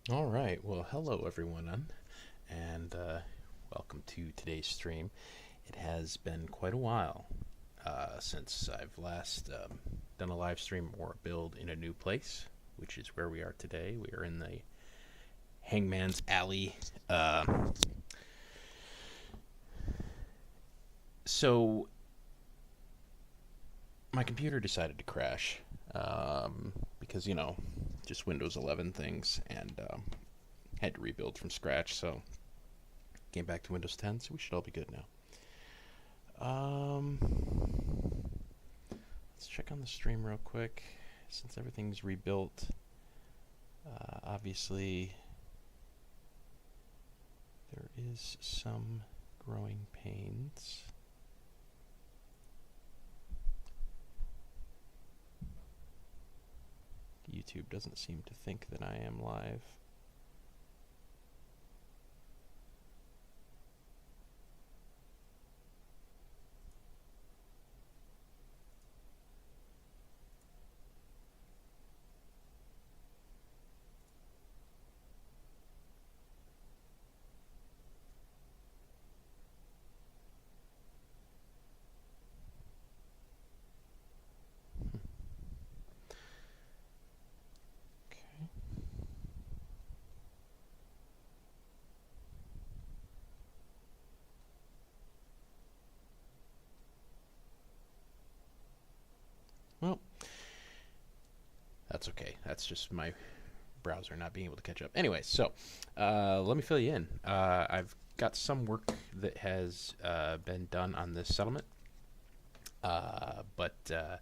All right. Well, hello everyone, and welcome to today's stream. It has been quite a while since I've last done a live stream or a build in a new place, which is where we are today. We are in the Hangman's Alley. Uh, so my computer decided to crash because just Windows 11 things, and had to rebuild from scratch. So came back to Windows 10, so we should all be good now. Um, let's check on the stream real quick. Since everything's rebuilt, obviously there is some growing pains. YouTube doesn't seem to think that I am live. Okay. Well, that's okay. That's just my browser not being able to catch up. Anyway, so let me fill you in. I've got some work that has been done on this settlement, but I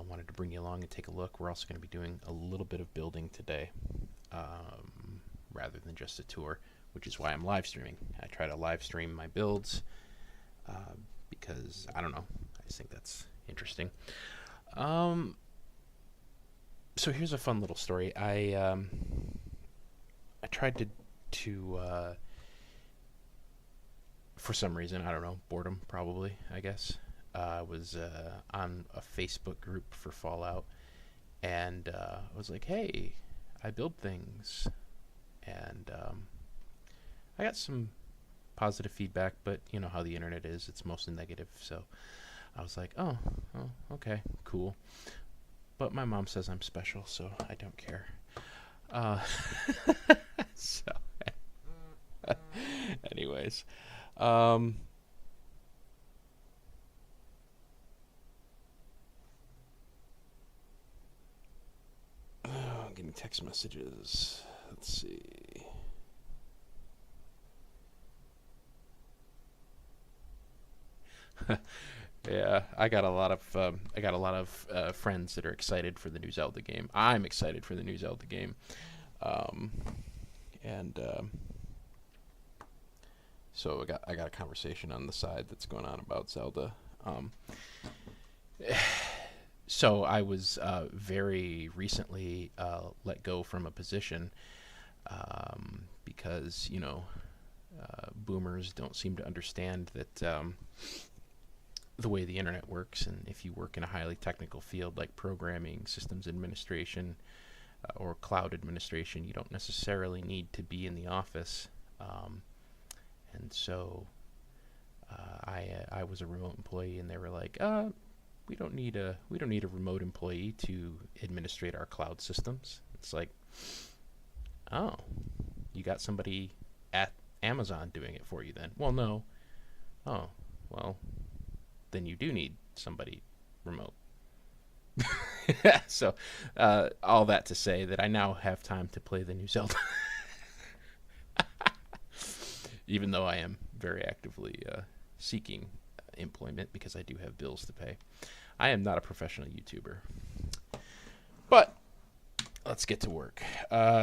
wanted to bring you along and take a look. We're also going to be doing a little bit of building today, rather than just a tour, which is why I'm live streaming. I try to live stream my builds because I don't know. I just think that's interesting. Um, so here's a fun little story. I tried to for some reason, I don't know, boredom probably, I guess. I was on a Facebook group for Fallout, and I was like, hey, I build things. And I got some positive feedback, but you know how the internet is, it's mostly negative. So I was like, oh, okay, cool. But my mom says I'm special, so I don't care. Uh, so, anyways, um, I'm getting text messages. Let's see. Yeah, I got a lot of friends that are excited for the new Zelda game. I'm excited for the new Zelda game, um, and so I got a conversation on the side that's going on about Zelda. Um, so I was very recently let go from a position because boomers don't seem to understand that the way the internet works, and if you work in a highly technical field like programming, systems administration, or cloud administration, you don't necessarily need to be in the office. Um, and so I was a remote employee, and they were like, we don't need a remote employee to administrate our cloud systems. It's like, oh, you got somebody at Amazon doing it for you then? Well, no. Oh, well, then you do need somebody remote. So, all that to say that I now have time to play the new Zelda, even though I am very actively seeking employment because I do have bills to pay. I am not a professional YouTuber, but let's get to work.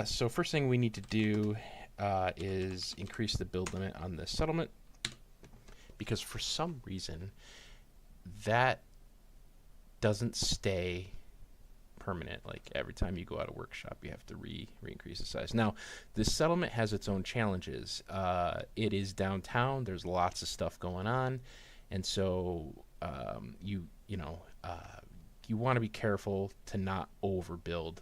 So, first thing we need to do is increase the build limit on this settlement because for some reason that doesn't stay permanent. Like every time you go out of workshop, you have to re increase the size. Now, this settlement has its own challenges. It is downtown. There's lots of stuff going on, and so you want to be careful to not overbuild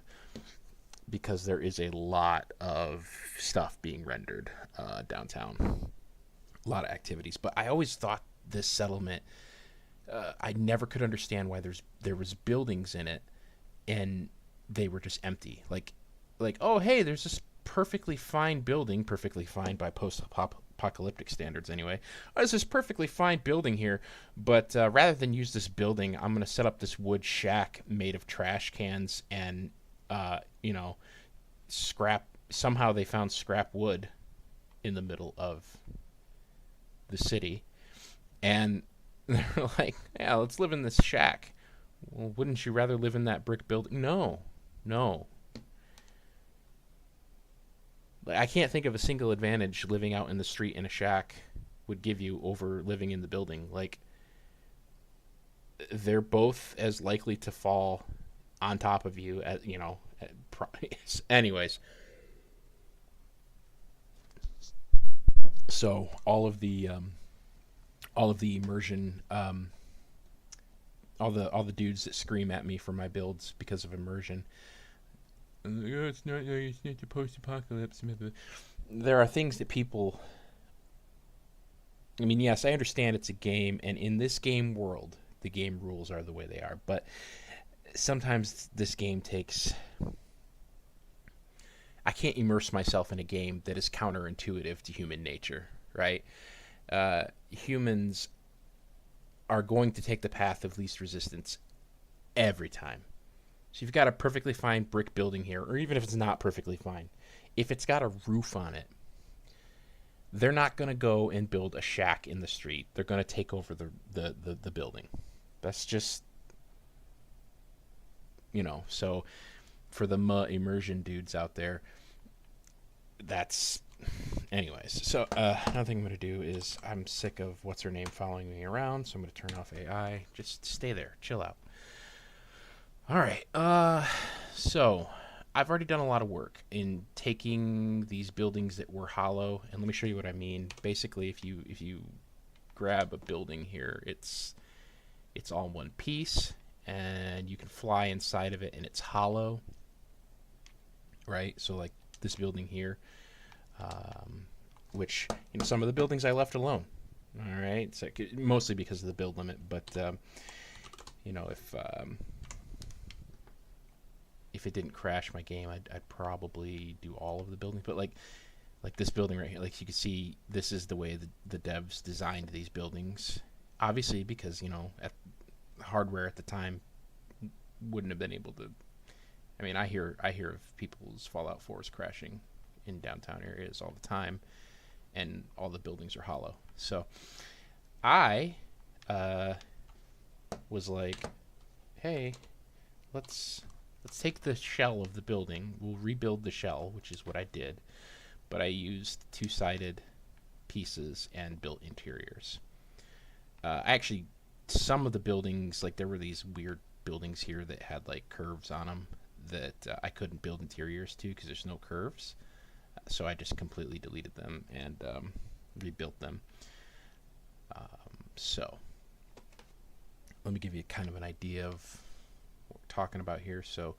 because there is a lot of stuff being rendered downtown, a lot of activities. But I always thought this settlement, I never could understand why there was buildings in it and they were just empty. Like oh hey, there's this perfectly fine building, perfectly fine by post-apocalyptic standards anyway. Oh, there's this perfectly fine building here, but rather than use this building, I'm gonna set up this wood shack made of trash cans and you know, scrap. Somehow they found scrap wood in the middle of the city, and they're like, "Yeah, let's live in this shack." Well, wouldn't you rather live in that brick building? No, no. Like, I can't think of a single advantage living out in the street in a shack would give you over living in the building. Like, they're both as likely to fall on top of you as you know. Anyways, so all of the immersion, all the dudes that scream at me for my builds because of immersion. Oh, it's not the post-apocalypse. There are things that people. I mean, yes, I understand it's a game, and in this game world, the game rules are the way they are. But sometimes this game takes. I can't immerse myself in a game that is counterintuitive to human nature, right? Humans are going to take the path of least resistance every time. So you've got a perfectly fine brick building here, or even if it's not perfectly fine, if it's got a roof on it, they're not going to go and build a shack in the street. They're going to take over the building. That's just, you know, so for the immersion dudes out there, that's anyways. So another thing I'm going to do is I'm sick of what's her name following me around, so I'm going to turn off AI. Just stay there. Chill out. All right. So I've already done a lot of work in taking these buildings that were hollow, and let me show you what I mean. Basically, if you grab a building here, it's all one piece, and you can fly inside of it, and it's hollow, right? So like this building here, which some of the buildings I left alone. All right, so mostly because of the build limit, but if it didn't crash my game, I'd probably do all of the buildings. But like this building right here, like you can see, this is the way the devs designed these buildings. Obviously, because hardware at the time wouldn't have been able to. I mean, I hear of people's Fallout 4s crashing in downtown areas all the time, and all the buildings are hollow. So I was like, hey, let's take the shell of the building. We'll rebuild the shell, which is what I did. But I used two-sided pieces and built interiors. Actually, some of the buildings, like there were these weird buildings here that had like curves on them that I couldn't build interiors to because there's no curves. So I just completely deleted them and rebuilt them. So let me give you kind of an idea of what we're talking about here. So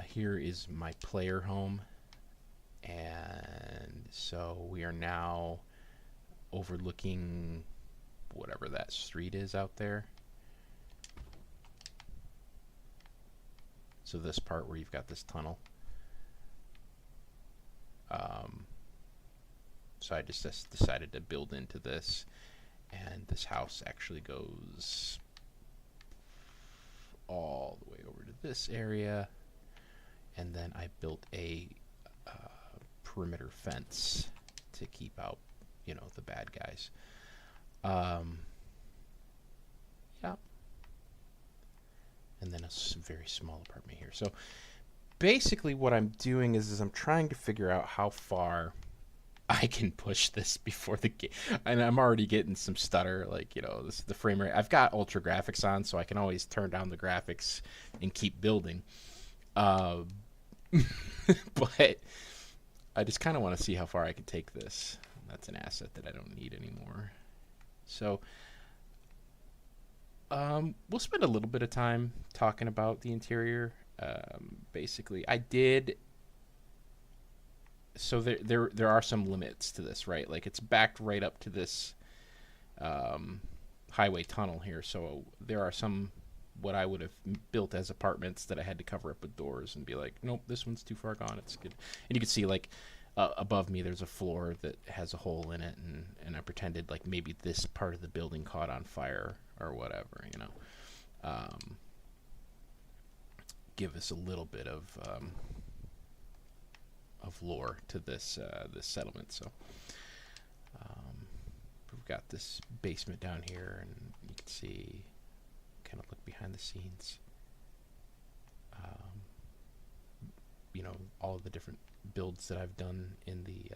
here is my player home, and so we are now overlooking whatever that street is out there. So this part where you've got this tunnel. So I just decided to build into this, and this house actually goes all the way over to this area, and then I built a perimeter fence to keep out, the bad guys. Yeah. And then a very small apartment here. So basically what I'm doing is I'm trying to figure out how far I can push this before the game. And I'm already getting some stutter, the frame rate. I've got ultra graphics on, so I can always turn down the graphics and keep building. But I just kind of want to see how far I can take this. That's an asset that I don't need anymore. So we'll spend a little bit of time talking about the interior. Basically, I did so there are some limits to this, right? Like it's backed right up to this um, highway tunnel here, so there are some what I would have built as apartments that I had to cover up with doors and be like, nope, this one's too far gone. It's good. And you can see like above me, there's a floor that has a hole in it, and I pretended like maybe this part of the building caught on fire or whatever, you know. Um, give us a little bit of lore to this settlement. So um, we've got this basement down here, and you can see, kind of look behind the scenes. Um, you know, all of the different builds that I've done in the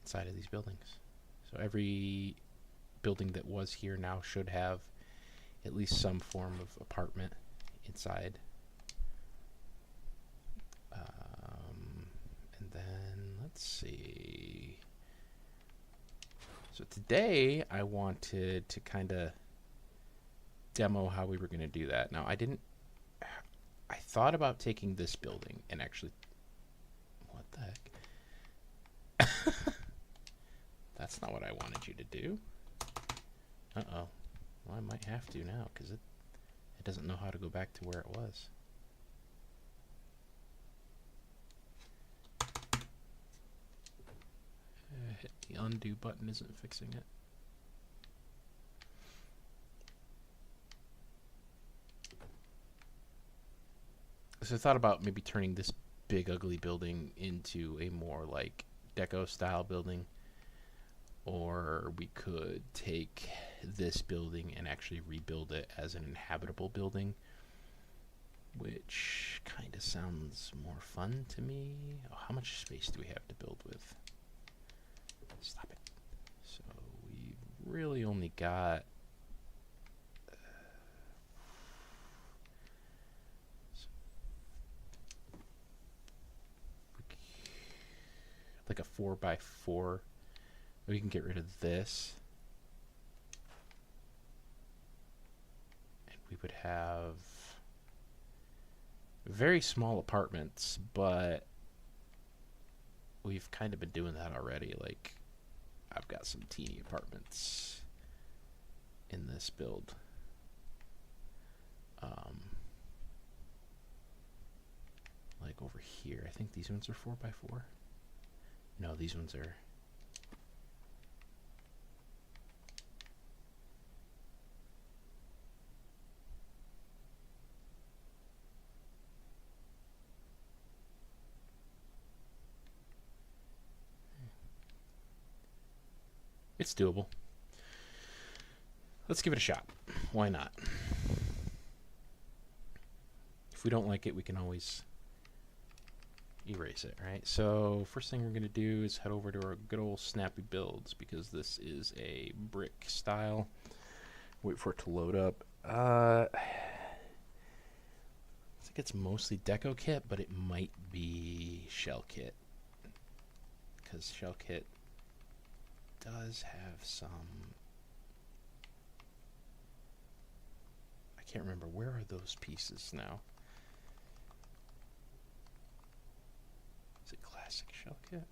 side of these buildings. So every building that was here now should have at least some form of apartment inside. And then let's see. So today I wanted to kind of demo how we were going to do that. Now I thought about taking this building and actually, what the heck? That's not what I wanted you to do. Uh-oh. Well, I might have to now because it doesn't know how to go back to where it was. Hit the undo button isn't fixing it. So I thought about maybe turning this big ugly building into a more like deco style building, or we could take this building and actually rebuild it as an inhabitable building, which kind of sounds more fun to me. Oh, how much space do we have to build with? Stop it. So we really only got like a 4x4. We can get rid of this, and we would have very small apartments, but we've kind of been doing that already. Like, I've got some teeny apartments in this build. Like over here, I think these ones are 4x4. No, these ones are. It's doable. Let's give it a shot. Why not? If we don't like it, we can always erase it, right? So first thing we're going to do is head over to our good old Snappy Builds, because this is a brick style. Wait for it to load up. I think it's mostly Deco Kit, but it might be Shell Kit, because Shell Kit does have some. I can't remember, where are those pieces now? Is it classic Shell Kit?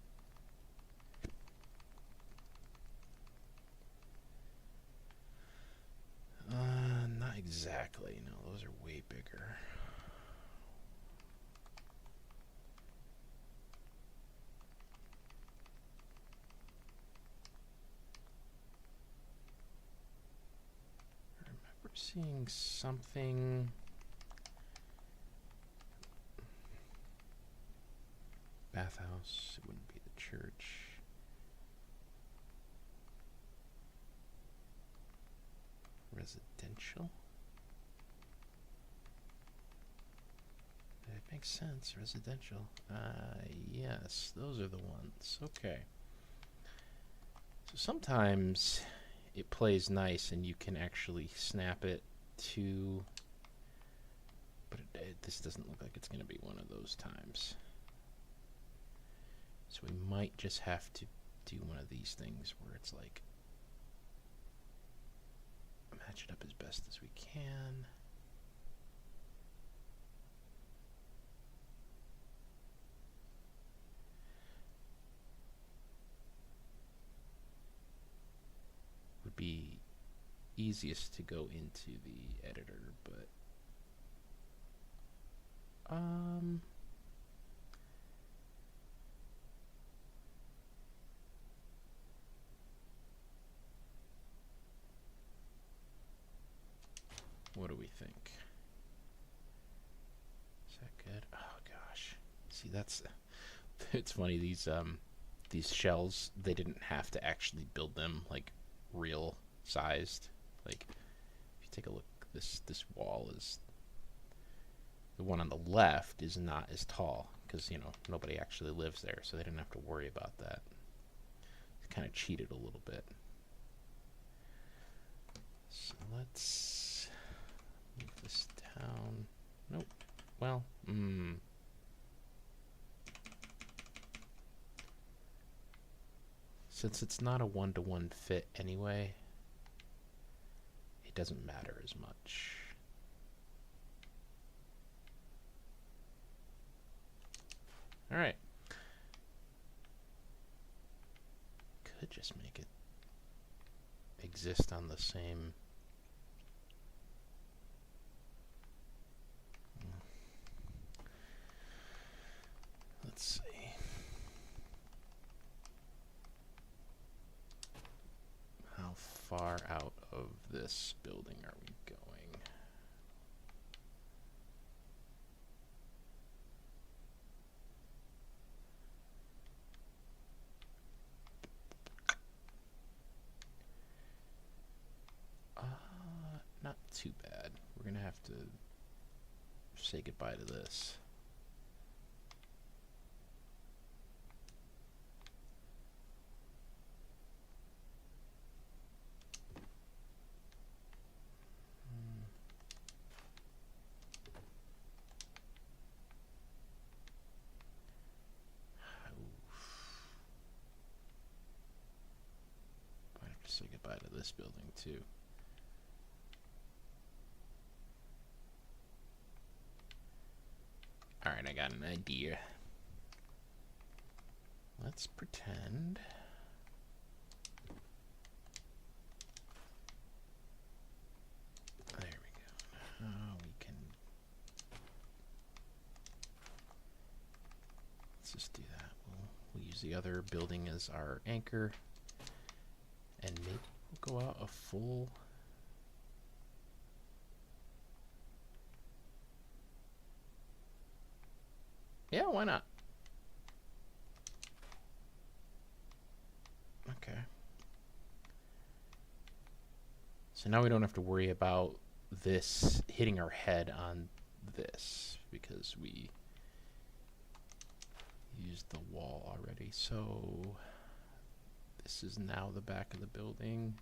Not exactly. No, those are way bigger. We're seeing something. Bathhouse. It wouldn't be the church. Residential. It makes sense. Residential. Yes, those are the ones. Okay. So sometimes it plays nice and you can actually snap it to, but this doesn't look like it's going to be one of those times. So we might just have to do one of these things where it's like, match it up as best as we can. easiest to go into the editor, but what do we think? Is that good? Oh gosh. See, that's it's funny, these shells, they didn't have to actually build them like real sized. Like if you take a look, this wall is, the one on the left is not as tall because, you know, nobody actually lives there, so they didn't have to worry about that. It's kind of cheated a little bit. So let's move this down. Nope. Well, since it's not a one-to-one fit anyway, it doesn't matter as much. All right. Could just make it exist on the same. Let's see. How far out of this building are we going? Not too bad. We're gonna have to say goodbye to this. Might have to say goodbye to this building too. Alright, I got an idea. Let's pretend. There we go. We can. Let's just do that. We'll use the other building as our anchor. And maybe we'll go out a full. Yeah, why not? Okay. So now we don't have to worry about this hitting our head on this because we used the wall already. So this is now the back of the building.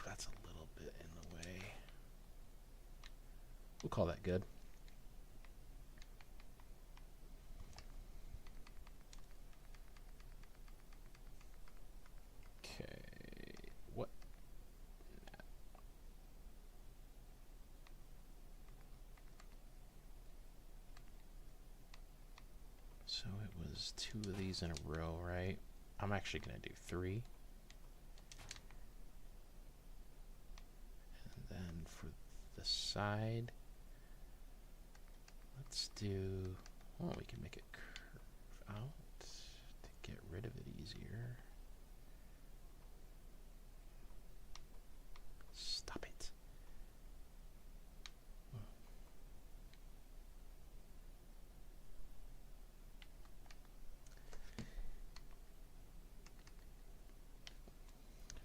That's a little bit in the way. We'll call that good. Okay, what now? So it was 2 of these in a row, right? I'm actually going to do 3. And then for the side, let's do, oh, we can make it curve out to get rid of it easier. Stop it.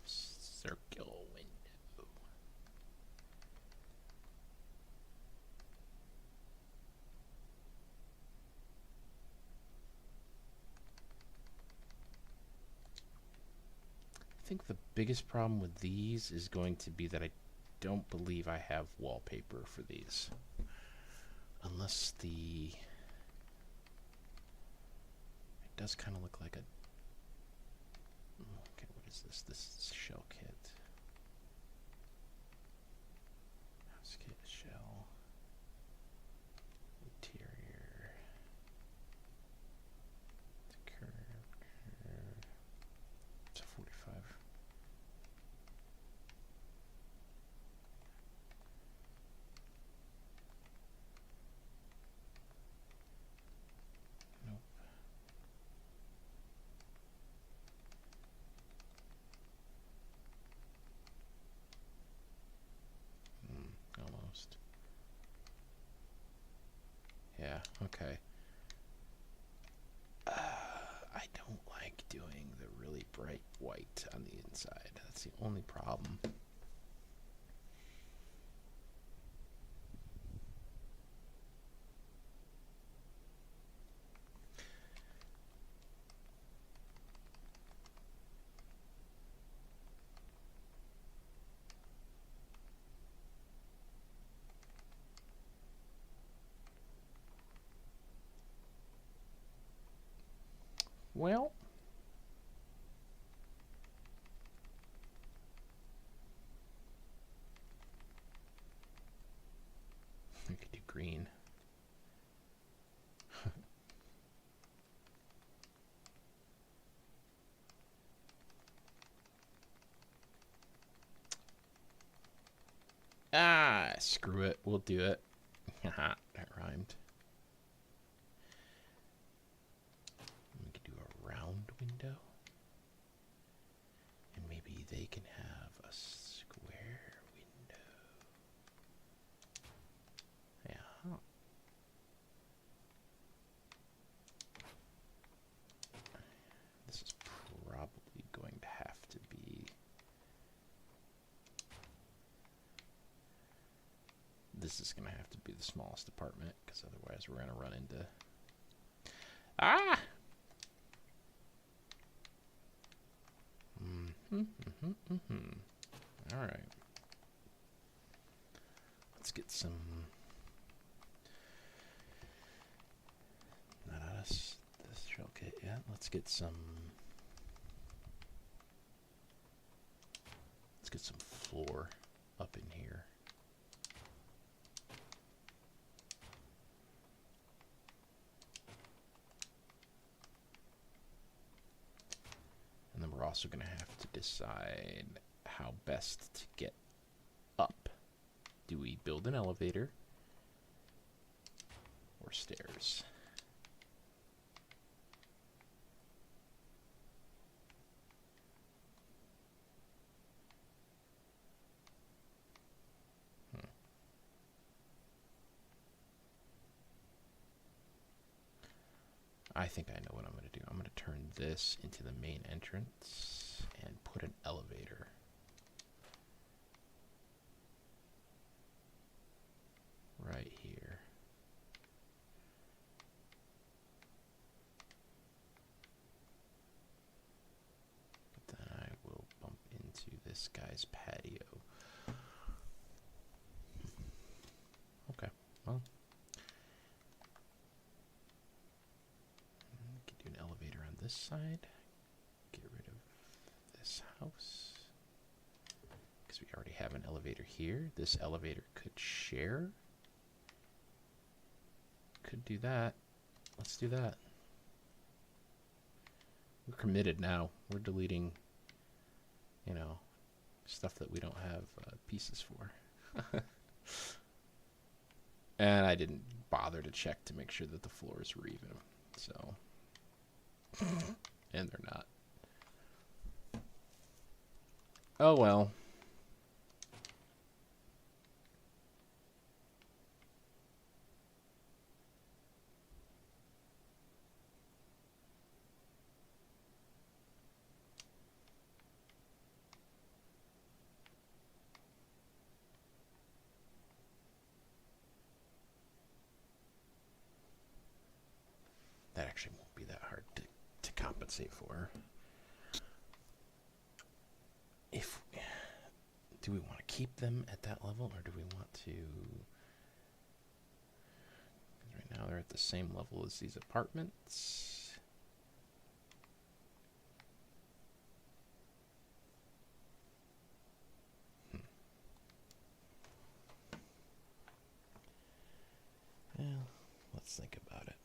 Circle window. I think the biggest problem with these is going to be that I don't believe I have wallpaper for these. Unless the... It does kind of look like a... Okay, what is this? This is shell kit. House kit, shell. Interior. It's a curve. It's a only problem. Well, we could do green. Ah, screw it. We'll do it. Haha, that rhymed. We could do a round window. And maybe they can have a square window. Yeah. This is probably going to have to be... This is going to have to be the smallest apartment, because otherwise we're going to run into... Ah! Alright. Let's get some... Not out of this shell kit yet. Let's get some... Let's get some floor up in here. And then we're also going to have to decide how best to get up. Do we build an elevator or stairs? I think I know what I'm going to do. I'm going to turn this into the main entrance and put an elevator. Right here. But then I will bump into this guy's patio. Okay, well. We can do an elevator on this side. Get rid of this house. Because we already have an elevator here. This elevator could share. Could do that. Let's do that. We're committed now. We're deleting, you know, stuff that we don't have pieces for. And I didn't bother to check to make sure that the floors were even. So, and they're not. Oh well. That actually won't be that hard to compensate for. If do we want to keep them at that level, or do we want to? Right now they're at the same level as these apartments. Well, let's think about it.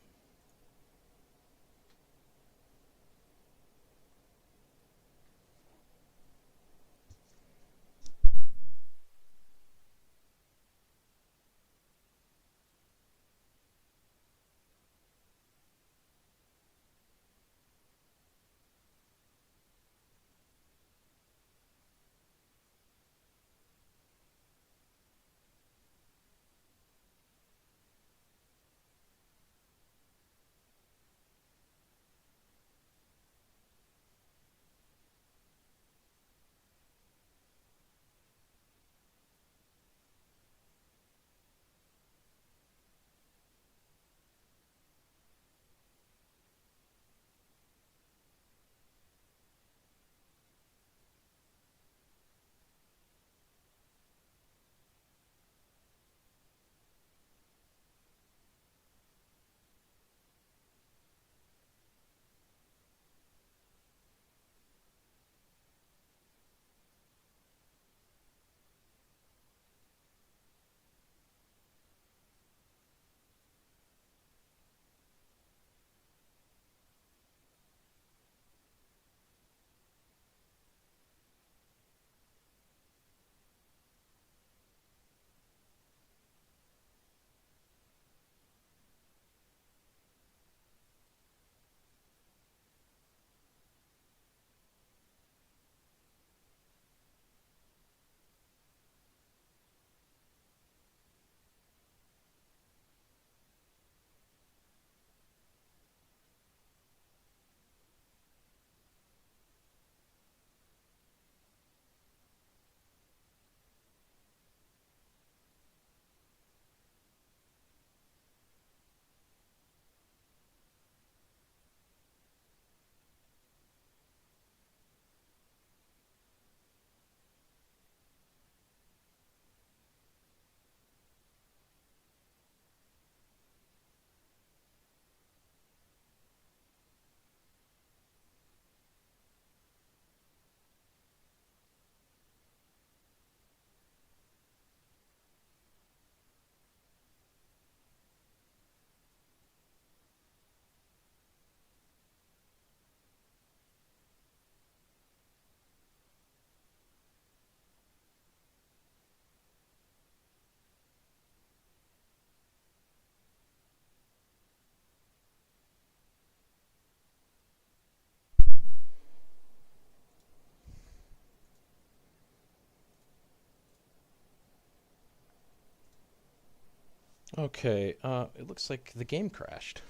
Okay, it looks like the game crashed.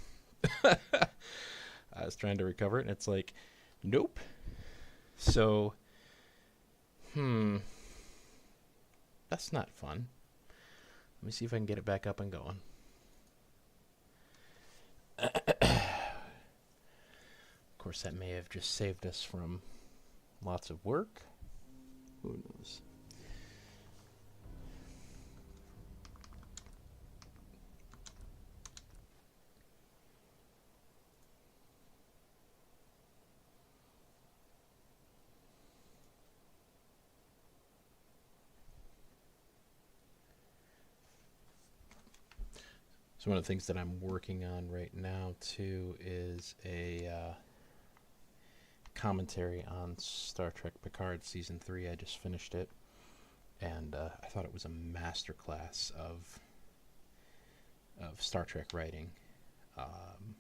I was trying to recover it, and it's like, nope. So, hmm, that's not fun. Let me see if I can get it back up and going. Of course, that may have just saved us from lots of work. Who knows? So one of the things that I'm working on right now too is a commentary on Star Trek Picard season 3. I just finished it, and I thought it was a masterclass of Star Trek writing. Um,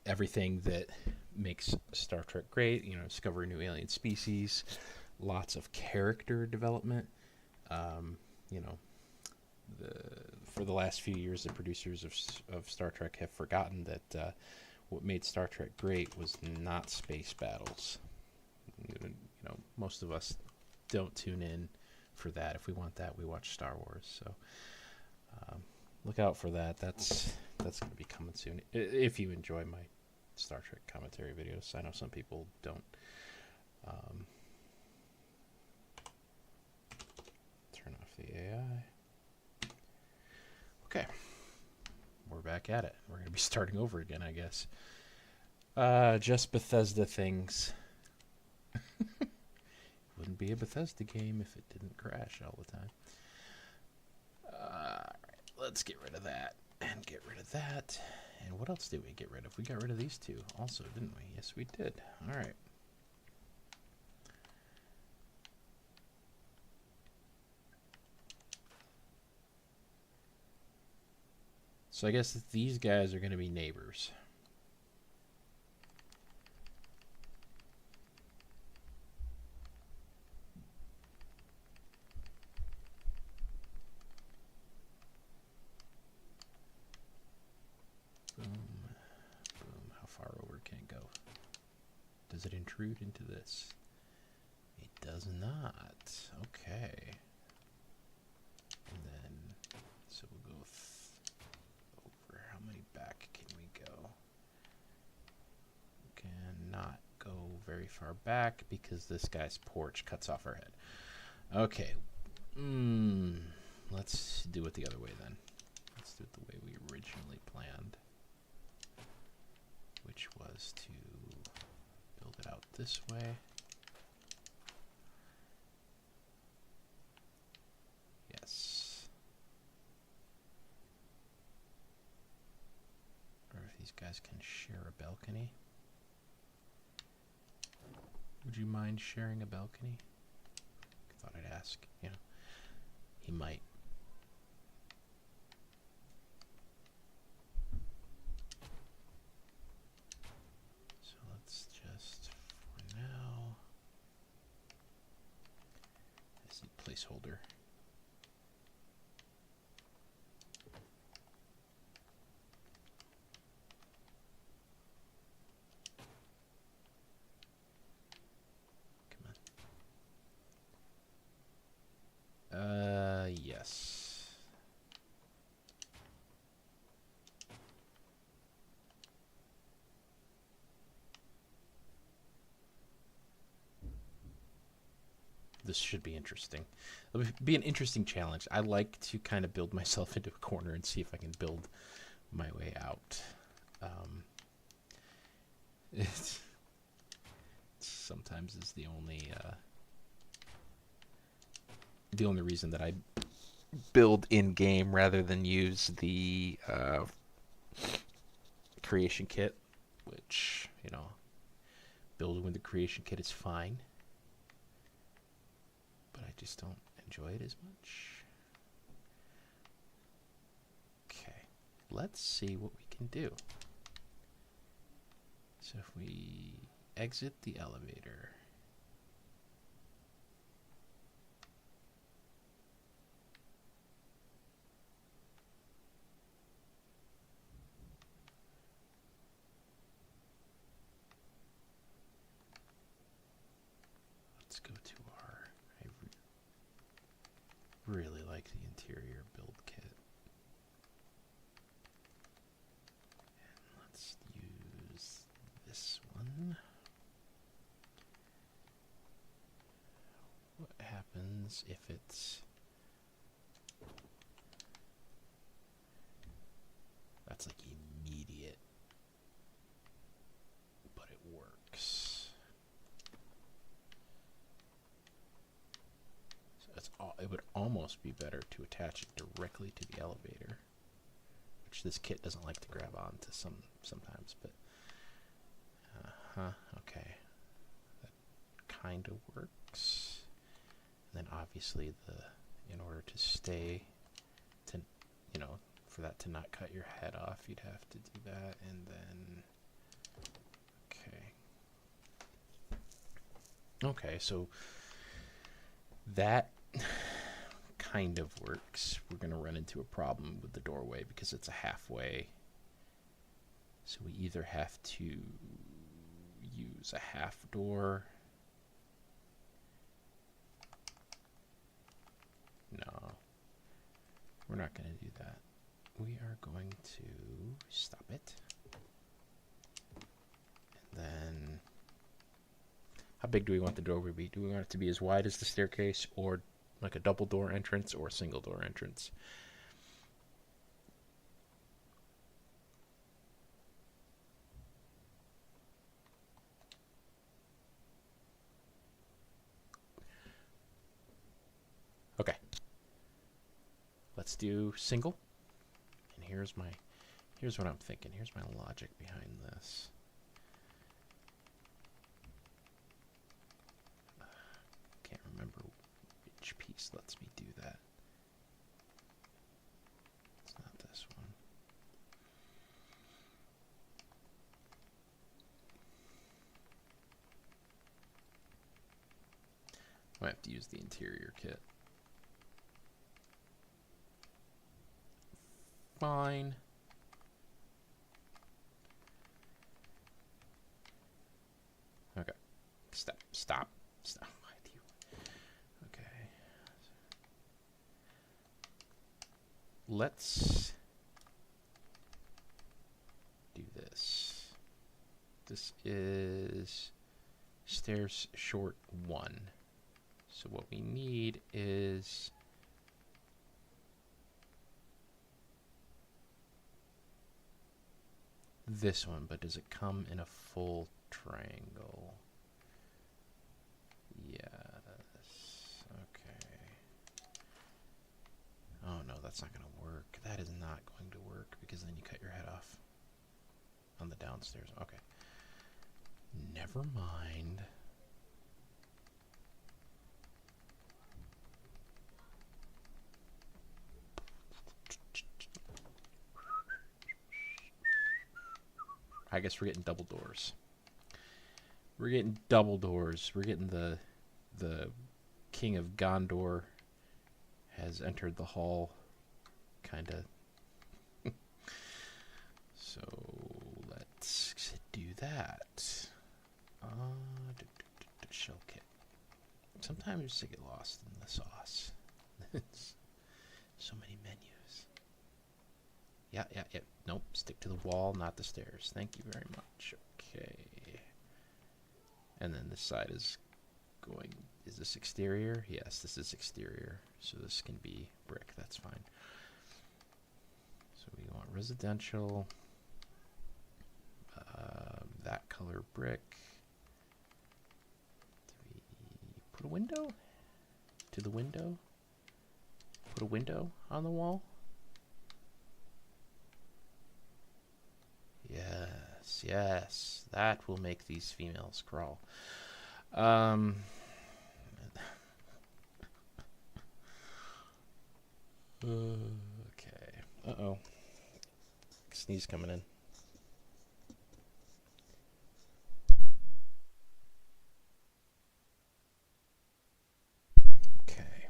Everything that makes Star Trek great, discover new alien species, lots of character development. Um, you know, for the last few years, the producers of Star Trek have forgotten that what made Star Trek great was not space battles. Most of us don't tune in for that. If we want that, we watch Star Wars. So look out for that. That's going to be coming soon. If you enjoy my Star Trek commentary videos, I know some people don't. Turn off the AI. Okay, we're back at it. We're going to be starting over again, I guess. Just Bethesda things. Wouldn't be a Bethesda game if it didn't crash all the time. Alright, let's get rid of that. And get rid of that. And what else did we get rid of? We got rid of these two also, didn't we? Yes, we did. Alright. So I guess these guys are going to be neighbors. Boom. How far over can it go? Does it intrude into this? It does not. Okay. And then, so we'll go over. How many back can we go? We cannot go very far back because this guy's porch cuts off our head. Okay. Let's do it the other way then. Let's do it the way we originally planned, which was to build it out this way. Yes. Or if these guys can share a balcony. Would you mind sharing a balcony? I thought I'd ask. He might. So let's just, for now, as a placeholder. Yes. This should be interesting. It'll be an interesting challenge. I like to kind of build myself into a corner and see if I can build my way out. It sometimes is the only reason that I build in game rather than use the creation kit, which building with the creation kit is fine, but I just don't enjoy it as much. Okay, let's see what we can do. So if we exit the elevator, like the interior build kit. And let's use this one. What happens if it's... That's like immediate, but it works. So it would almost be better to attach it directly to the elevator, which this kit doesn't like to grab onto sometimes, but okay, that kind of works. And then obviously in order to stay, to for that to not cut your head off, you'd have to do that, and then okay, so that kind of works. We're gonna run into a problem with the doorway because it's a halfway, so we either have to use a half door. No, we're not going to do that. We are going to stop it. And then, how big do we want the doorway to be? Do we want it to be as wide as the staircase, or like a double door entrance, or a single door entrance? Okay. Let's do single. And here's what I'm thinking. Here's my logic behind this. Can't remember which piece lets me do that. It's not this one. I might have to use the interior kit. Fine. Okay. Stop. Why do you... Okay. Let's do this. This is stairs short 1. So what we need is this one, but does it come in a full triangle? Yes. Okay. Oh no, that's not going to work. That is not going to work because then you cut your head off on the downstairs. Okay. Never mind. I guess we're getting double doors. We're getting double doors. We're getting the King of Gondor has entered the hall, kind of. So let's do that. Shell kit. Sometimes I get lost in the sauce. So many menus. Yeah. Nope, stick to the wall, not the stairs. Thank you very much. Okay. And then this side is going... Is this exterior? Yes, this is exterior. So this can be brick. That's fine. So we want residential. That color brick. Do we put a window? To the window? Put a window on the wall? Yes. That will make these females crawl. Okay. Uh-oh. Sneeze coming in. Okay.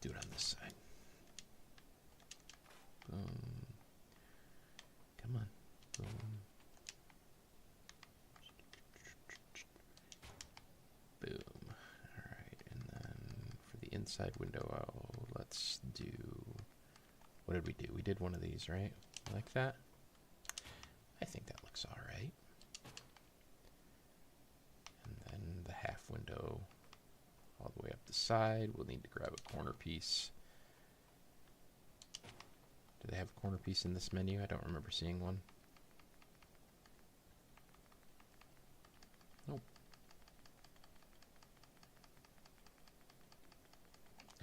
Do it on this side. Boom. Come on. Boom. inside window. Oh, let's do... What did we do? We did one of these, right? Like that? I think that looks all right. And then the half window all the way up the side. We'll need to grab a corner piece. Do they have a corner piece in this menu? I don't remember seeing one. Nope.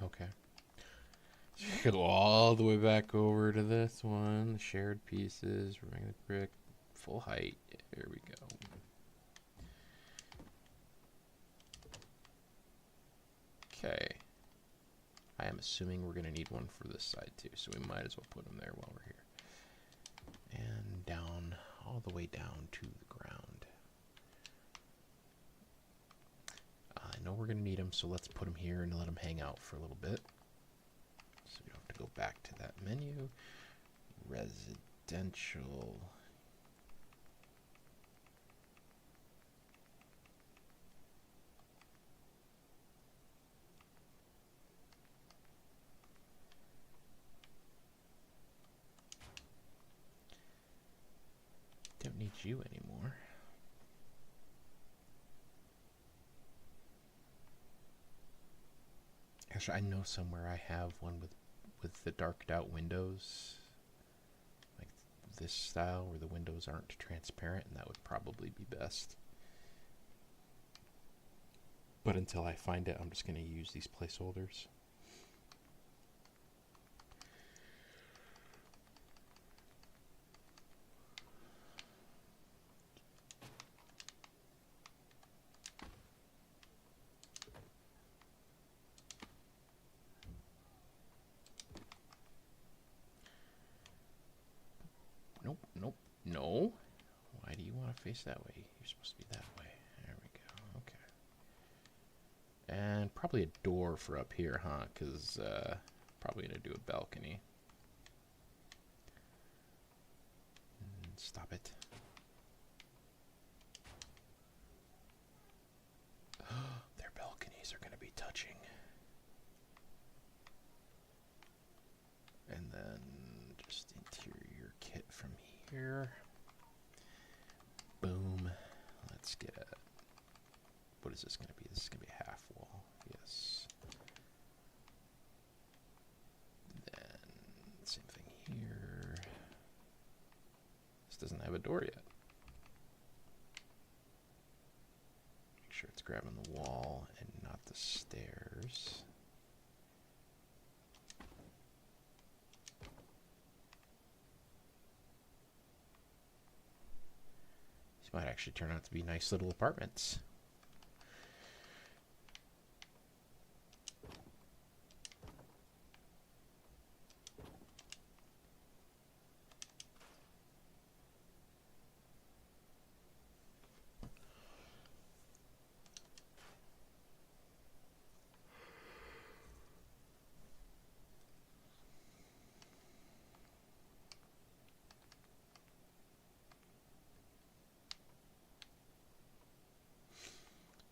Okay. Go all the way back over to this one. Shared pieces, regular brick, full height. There we go. Okay. I am assuming we're going to need one for this side too, so we might as well put them there while we're here. And down, all the way down to the ground. I know we're going to need them, so let's put them here and let them hang out for a little bit. So we don't have to go back to that menu. Residential. Don't need you anymore. Actually, I know somewhere I have one with the darked out windows, like this style, where the windows aren't transparent, and that would probably be best. But until I find it, I'm just going to use these placeholders. Nope, nope, no. Why do you want to face that way? You're supposed to be that way. There we go. Okay. And probably a door for up here, huh? Because probably going to do a balcony. Stop it. Their balconies are going to be touching. And then just interior kit from here. Boom. Let's get a... What is this going to be? This is going to be a half wall. Yes. Then same thing here. This doesn't have a door yet. Make sure it's grabbing the wall and not the stairs. These might actually turn out to be nice little apartments.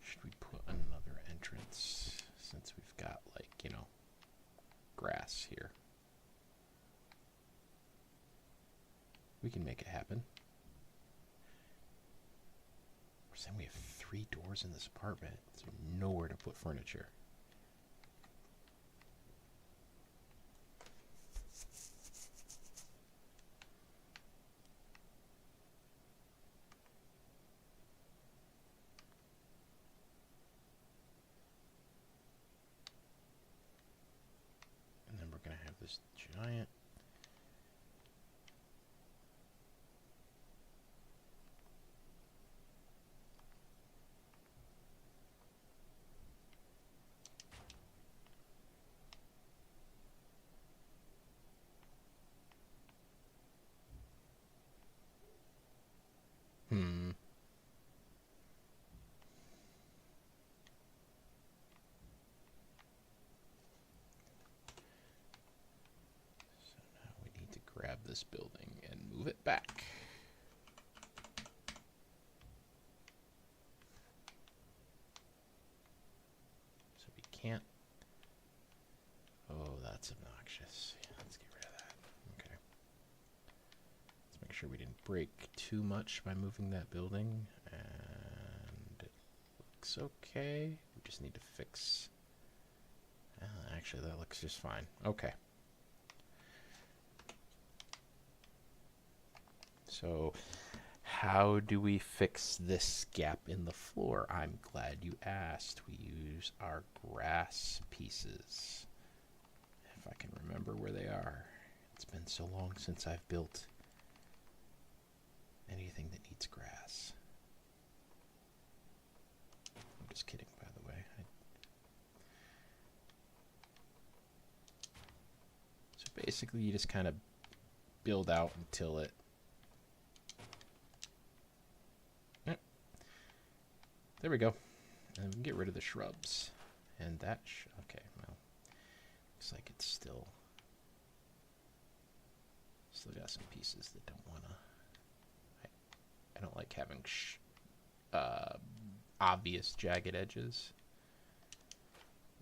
Should we put another entrance since we've got, like, you know, grass here? We can make it happen. We're saying we have 3 doors in this apartment. There's nowhere to put furniture. And then we're going to have this giant... So now we need to grab this building and move it back. So we can't sure we didn't break too much by moving that building. And it looks okay. We just need to fix... actually, that looks just fine. Okay. So, how do we fix this gap in the floor? I'm glad you asked. We use our grass pieces. If I can remember where they are. It's been so long since I've built anything that needs grass. I'm just kidding, by the way. So basically, you just kind of build out until it... There we go. And we can get rid of the shrubs. And that... okay, well... looks like it's still got some pieces that don't want to... I don't like having obvious jagged edges.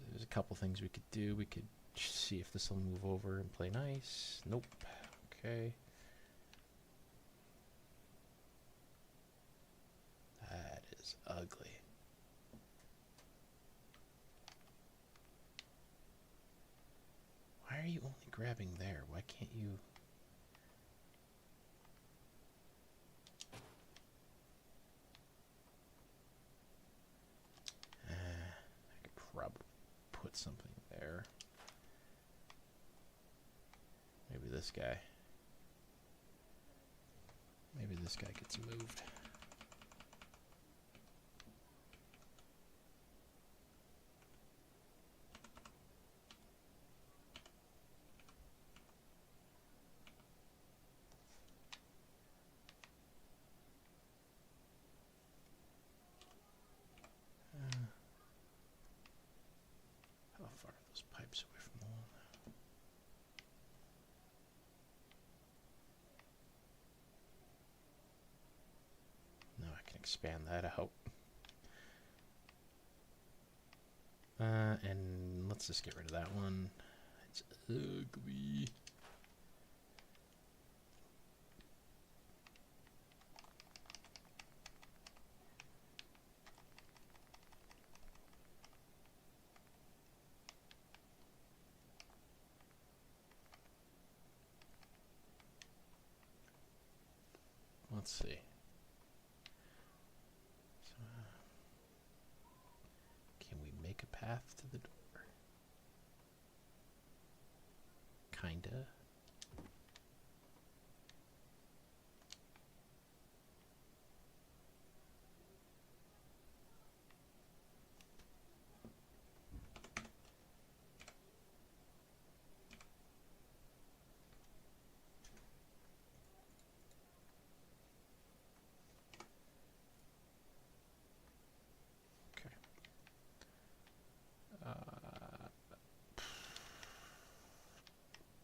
There's a couple things we could do. We could see if this will move over and play nice. Nope. Okay. That is ugly. Why are you only grabbing there? Why can't you... I could probably put something there. Maybe this guy. Maybe this guy gets moved. How far are those pipes away from the wall now? Now I can expand that out. And let's just get rid of that one. It's ugly. Let's see. So, can we make a path to the door? Kinda.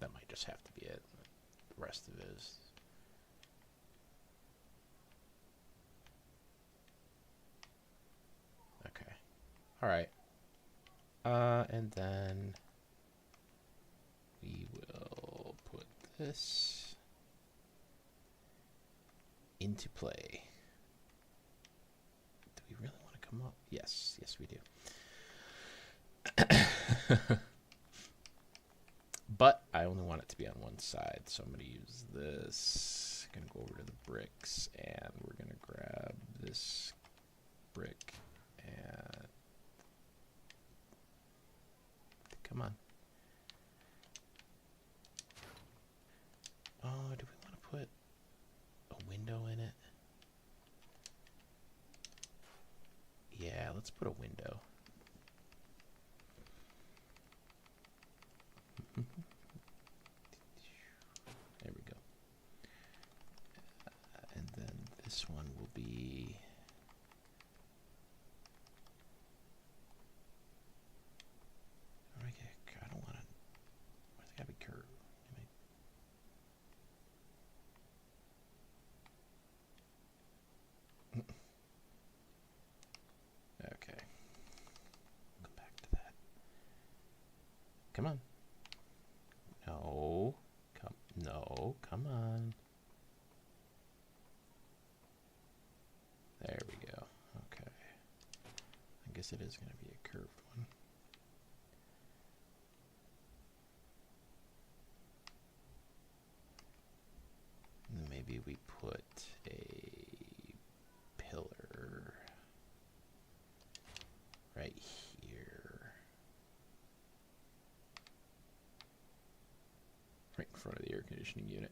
That might just have to be it. The rest of it is... okay. Alright. And then we will put this into play. Do we really want to come up? Yes. Yes, we do. But I only want it to be on one side, so I'm going to use this. I'm going to go over to the bricks, and we're going to grab this brick, and... come on. Oh, do we want to put a window in it? Yeah, let's put a window. There we go. And then this one will be... I don't want to... why's it gotta be curved? Okay. Go back to that. Come on. No. No, come on. guess it is going to be a curved one. And maybe we put a pillar right here. Right in front of the air conditioning unit.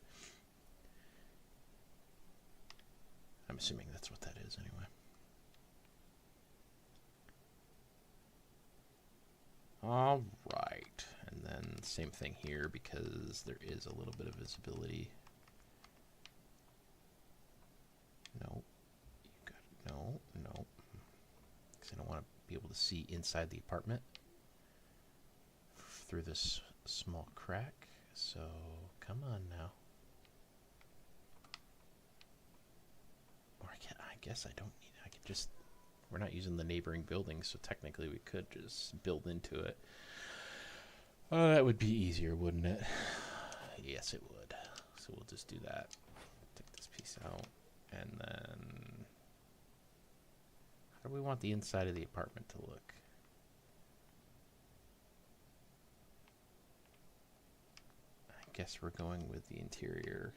I'm assuming that's what that is anyway. All right, and then same thing here because there is a little bit of visibility. No, you got no, because I don't want to be able to see inside the apartment through this small crack. So come on now. Or I guess I don't need it. I could just, we're not using the neighboring buildings, so technically we could just build into it. Oh, that would be easier, wouldn't it? Yes, it would. So we'll just do that. Take this piece out. And then, how do we want the inside of the apartment to look? I guess we're going with the interior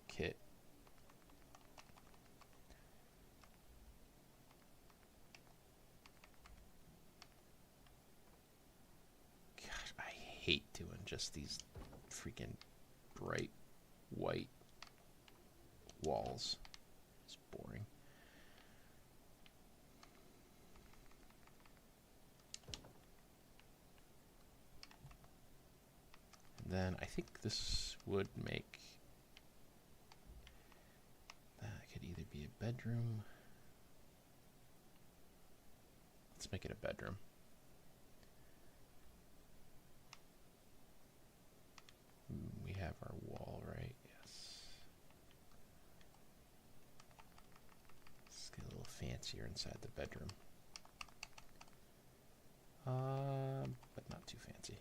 kit. Gosh, I hate doing just these freaking bright white walls. It's boring. And then I think this would make that could either be a bedroom. Let's make it a bedroom. We have our wall, right? Yes. Let's get a little fancier inside the bedroom. But not too fancy.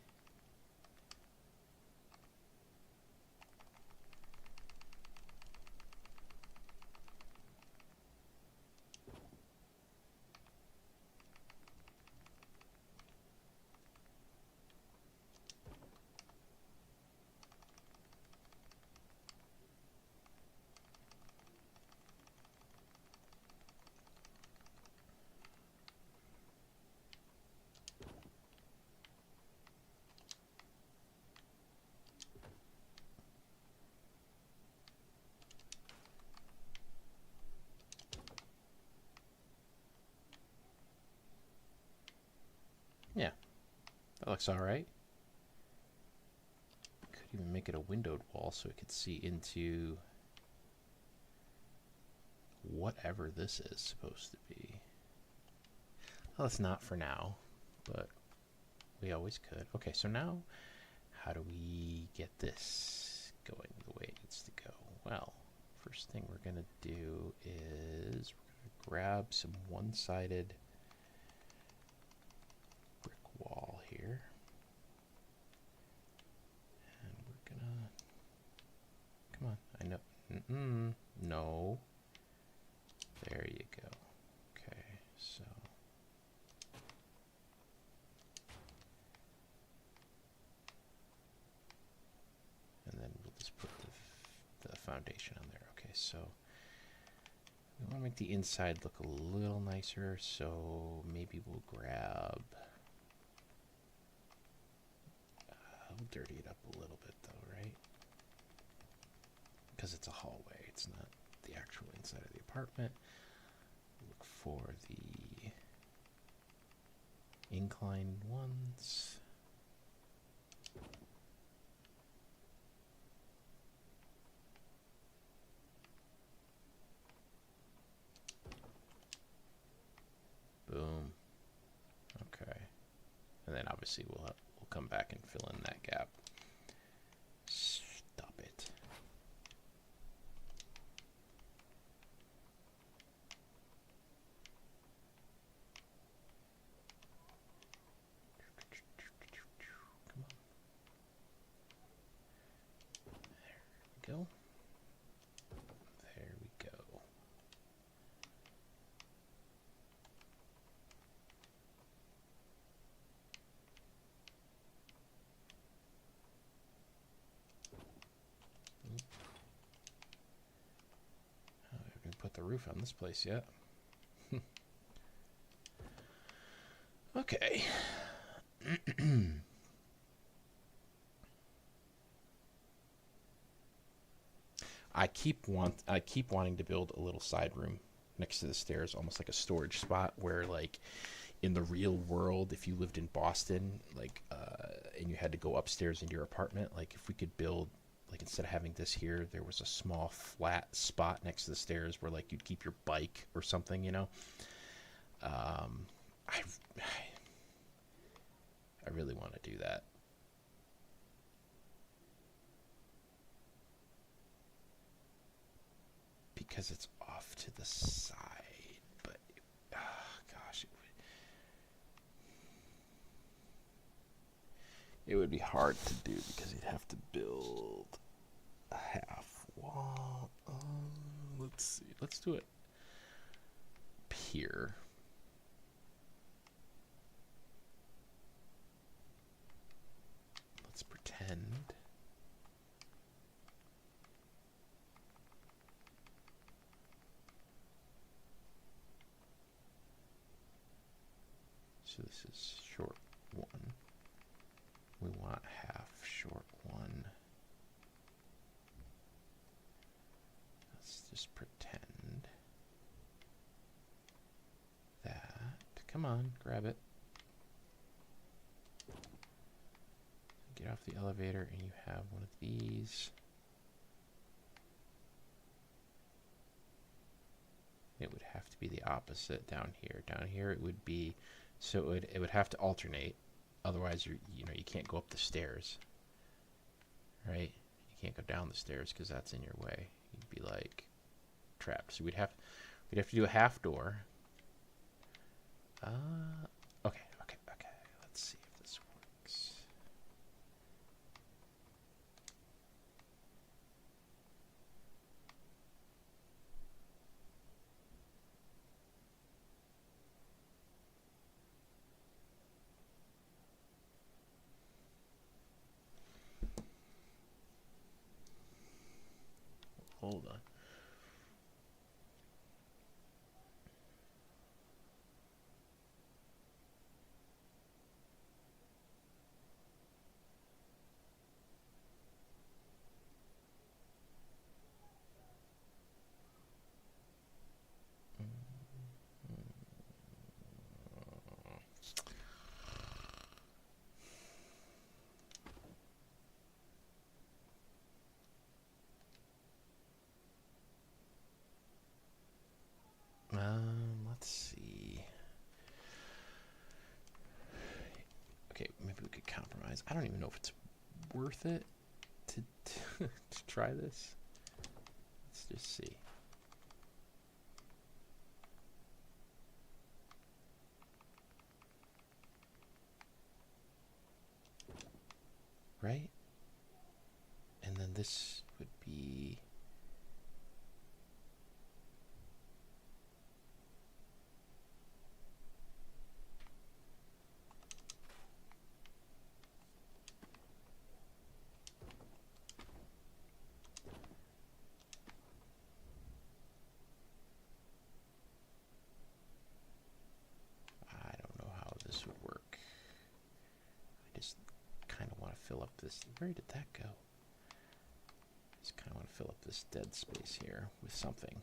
Yeah, that looks all right. Could even make it a windowed wall so it could see into whatever this is supposed to be. Well, it's not for now, but we always could. Okay, so now how do we get this going the way it needs to go? Well, first thing we're going to do is we're going to grab some one-sided brick wall here. And we're going to, come on, I know, no. There you go. Okay, so. And then we'll just put the foundation on there. Okay, so we want to make the inside look a little nicer, so maybe we'll grab, we'll dirty it up a little bit though, right? Because it's a hallway, it's not the actual inside of the apartment. Look for the inclined ones. Boom. Okay. And then obviously we'll come back and fill in that gap. Stop it. Come on. There we go. There we go. the roof on this place yet. Okay. I keep wanting to build a little side room next to the stairs, almost like a storage spot where, like, in the real world, if you lived in Boston, like, and you had to go upstairs in your apartment, like, if we could build, like, instead of having this here, there was a small flat spot next to the stairs where, like, you'd keep your bike or something, you know. I I really want to do that. Because it's off to the side, but gosh, it would be hard to do because you'd have to build a half wall. Let's see. Let's do it here. Let's pretend. So this is short one. We want half short one. Let's just pretend that. Come on, grab it. Get off the elevator and you have one of these. It would have to be the opposite down here. Down here it would be, so it would have to alternate. Otherwise you can't go up the stairs. Right? You can't go down the stairs because that's in your way. You'd be like trapped. So we'd have to do a half door. Okay. Let's see if this works. Hold on. Let's see. Okay, maybe we could compromise. I don't even know if it's worth it to to try this. Let's just see. Right? And then this would be I don't know how this would work. I just kind of want to fill up this. Where did that go? Just kind of want to fill up this dead space here with something.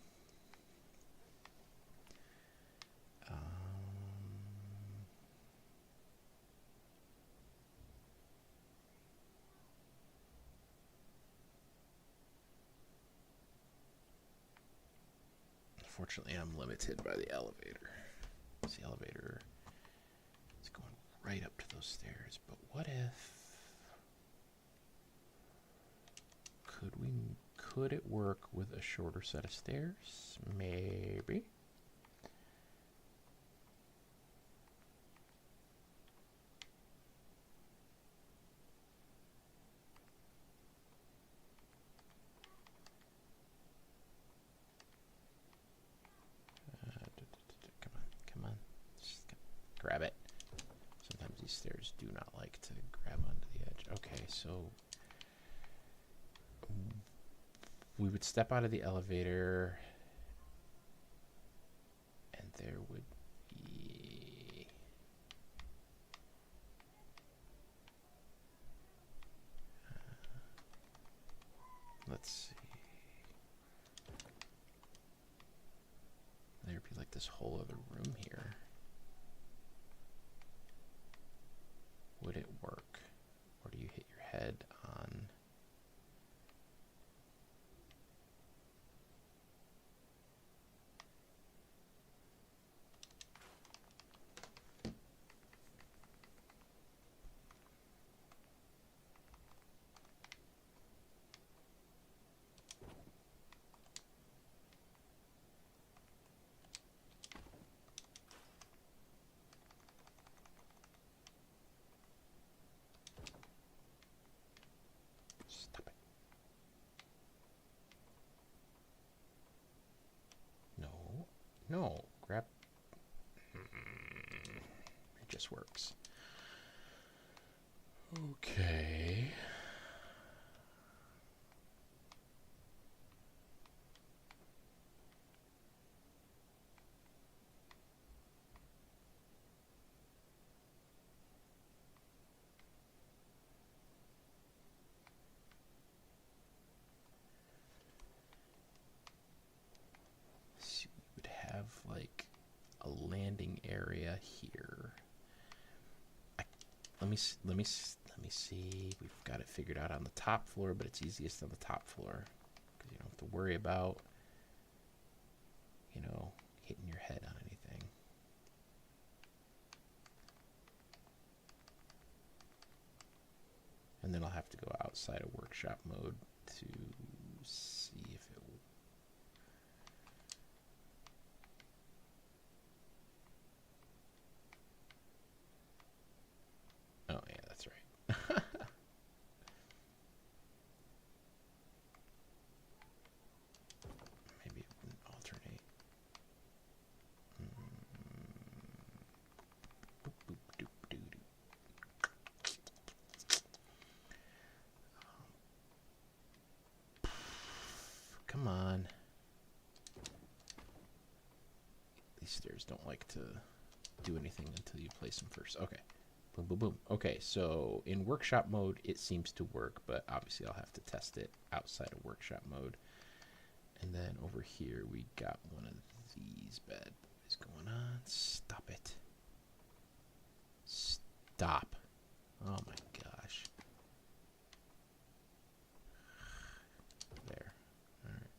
Unfortunately, I'm limited by the elevator. The elevator is going right up to those stairs. But what if could it work with a shorter set of stairs? Maybe. Come on. Just grab it. Sometimes these stairs do not like to grab onto the edge. Okay, so we would step out of the elevator there would be... let's see. There'd be like this whole other room here. Would it work? Or do you hit your head on... Stop it. No. No. Grab... It just works. Okay. So we would have like a landing area here. Let me see. We've got it figured out on the top floor, but it's easiest on the top floor because you don't have to worry about, you know, hitting your head on anything. And then I'll have to go outside of workshop mode to see if it will. Oh, yeah, that's right. Maybe it wouldn't alternate. Boop, boop, doop, doo, doo. Come on. These stairs don't like to do anything until you place them first. Okay. Boom, boom, boom. Okay, so in workshop mode, it seems to work, but obviously I'll have to test it outside of workshop mode. And then over here, we got one of these bad boys going on. Stop it. Stop. Oh my gosh. There. Alright.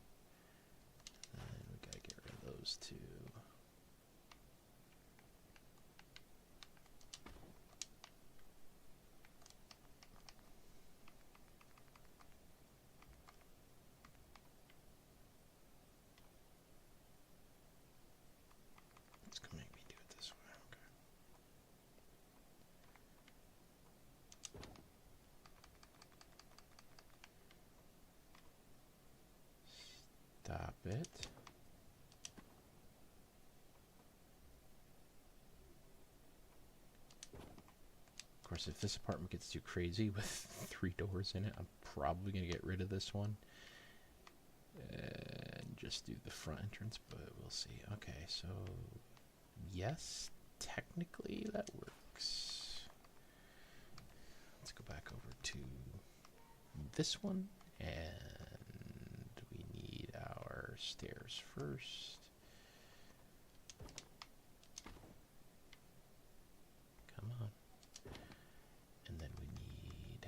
And we gotta get rid of those two. It's gonna make me do it this way. Okay. Stop it. Of course, if this apartment gets too crazy with 3 doors in it, I'm probably going to get rid of this one. And just do the front entrance, but we'll see. Okay, so yes, technically that works. Let's go back over to this one, and we need our stairs first. Come on. And then we need...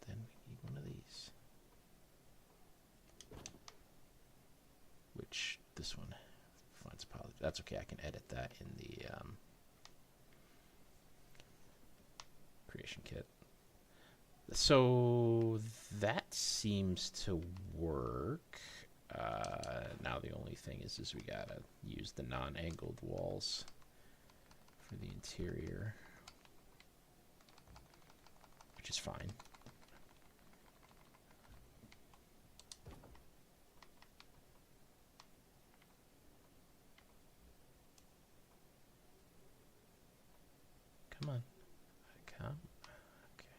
then we need one of these. Which, this one finds positive. That's okay, I can edit that in the creation kit. So that seems to work. Now the only thing is we gotta use the non-angled walls for the interior, which is fine. Come on. Come. Okay.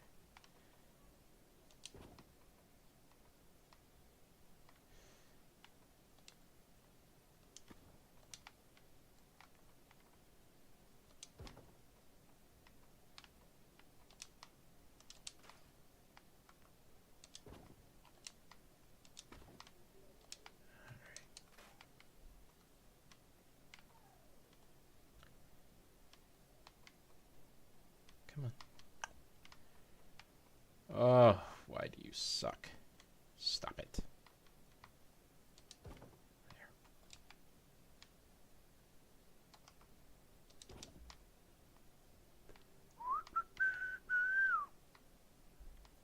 Oh, why do you suck? Stop it. There.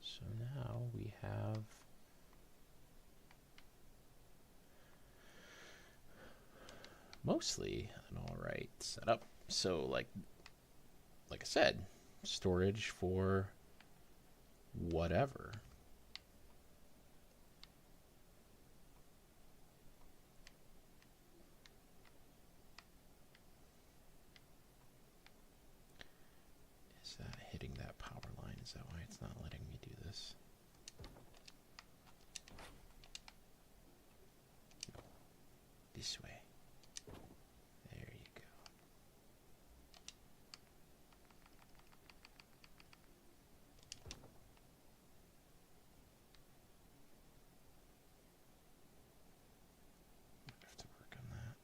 So now we have mostly an alright setup. So like I said, storage for whatever. Is that hitting that power line? Is that why it's not letting me do this? No. This way. There you go. I have to work on that.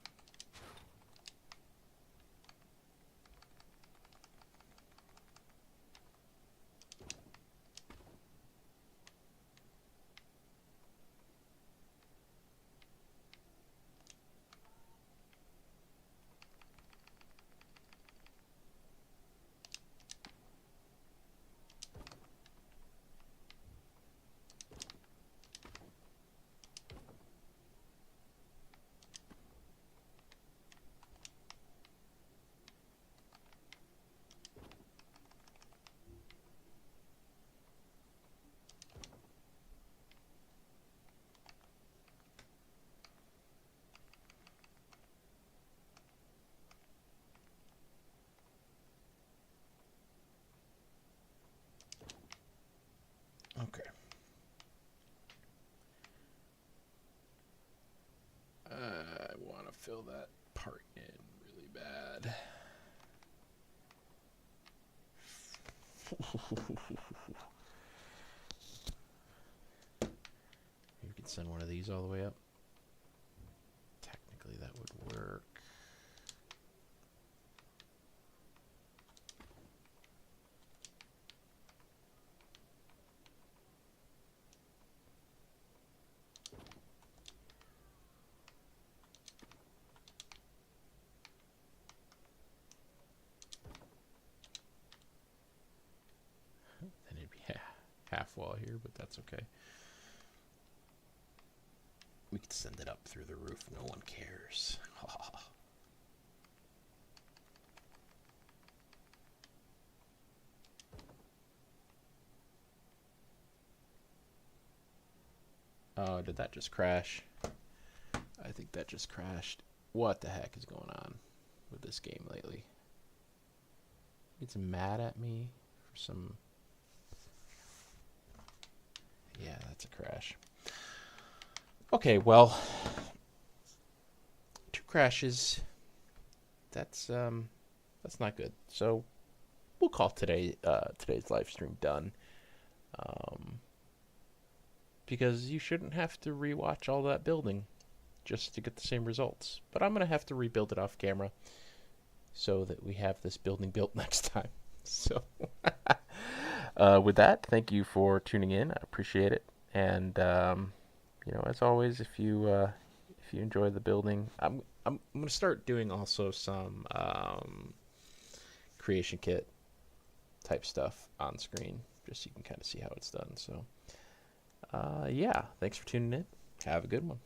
Okay. I want to fill that part in really bad. You could send one of these all the way up. Technically, that would work. Then it'd be half wall here, but that's okay. We could send it up through the roof. No one cares. Oh, did that just crash? I think that just crashed. What the heck is going on with this game lately? It's mad at me for some... Yeah, that's a crash. Okay, well, 2 crashes. That's not good. So we'll call today's live stream done. Because you shouldn't have to rewatch all that building just to get the same results. But I'm going to have to rebuild it off camera so that we have this building built next time. So with that, thank you for tuning in. I appreciate it. And you know, as always, if you enjoy the building, I'm going to start doing also some creation kit type stuff on screen, just so you can kind of see how it's done. So yeah, thanks for tuning in. Have a good one.